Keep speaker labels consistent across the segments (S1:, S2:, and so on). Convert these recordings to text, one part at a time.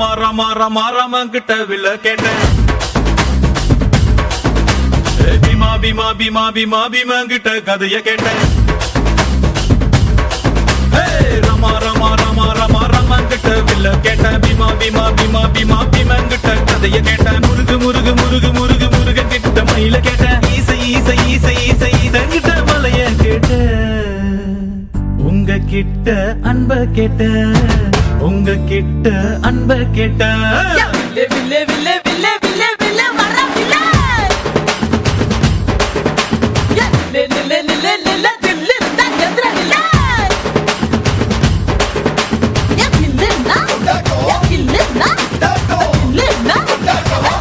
S1: ரமா ரமா ரமா ரமன் கிட்ட வில்ல கேட்டேன் பீமா பீமா பீமா பீமா பீமன் கிட்ட கதைய கேட்டேன் ரமா ரமா ரமா ரமா ரமன் கிட்ட வில்ல கேட்டேன் பீமா பீமா பீமா பீமா பீமன் கிட்ட கதைய கேட்டேன் முருகு முருகு முருகு முருகு முருகன் கிட்ட மயில கேட்டேன் ஈசை ஈசை ஈசை ஈசை ஈசன் கிட்ட மலைய கேட்டேன் உங்க கிட்ட அன்ப கேட்டேன் உங்க கிட்ட அன்ப கேட்டேன்
S2: வில்லே வில்லே வில்லே வில்லே வில்லே வர வில்லே லே லே லே லே லே தில்லு தா எந்திர வில்லே யா கில்லுனா யா கில்லுனா கில்லுனா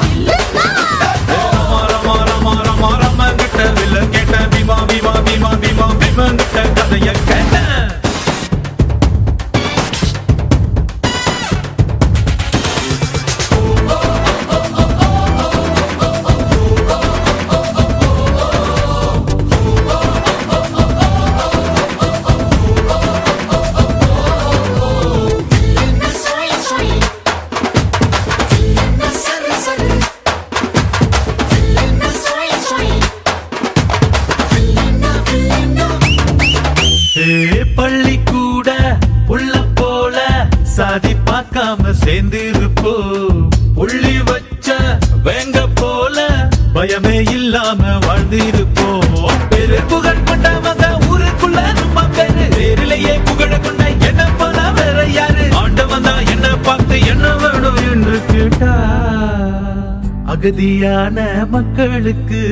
S2: கில்லுனா
S1: ரமா ரமா ரமா ரமா ரமன் கிட்ட வில்ல கேட்டேன் பீமா பீமா பீமா பீமா பீமன் கிட்ட கதைய கேட்டேன் பள்ளி கூட உள்ள போல சாதி பார்க்காம சேர்ந்திருப்போ புள்ளி வச்ச வேங்க போல பயமே இல்லாம வாழ்ந்திருப்போம் பெரு புகழ் கொண்டவங்க ஊருக்குள்ள நம்ம பேரு பேரிலேயே புகழ கொண்ட என்ன போல வேற யாரு ஆண்டவன் தான் என்ன பார்த்து என்ன வேணும் என்று கேட்டா அகதியான மக்களுக்கு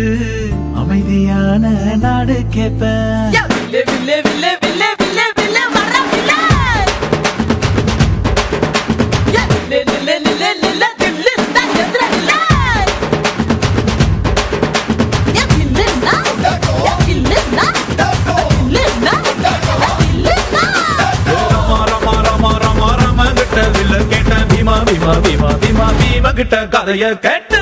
S1: அமைதியான நாடு கேட்பேன்
S2: வில்லே வில்லே வில்லே வில்லே வில்லே வில்லே வர வில்லே யா லே லே லே லே தில்லு தா எந்திர வில்லே யா கில்லுனா யா கில்லுனா கில்லுனா கில்லுனா
S1: ரமா ரமா ரமா ரமா ரமன் கிட்ட வில்ல கேட்டேன் பீமா பீமா பீமா பீமா பீமா கிட்ட கதைய கேட்டேன்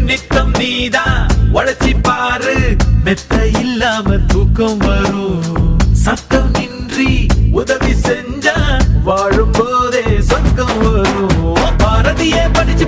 S1: நித்தம் நீதான் உழைச்சி பாரு மெத்த இல்லாம தூக்கம் வரும் சத்தம் இன்றி உதவி செஞ்சா வாழும் போதே சொர்க்கம் வரும் பாரதியே படிச்சு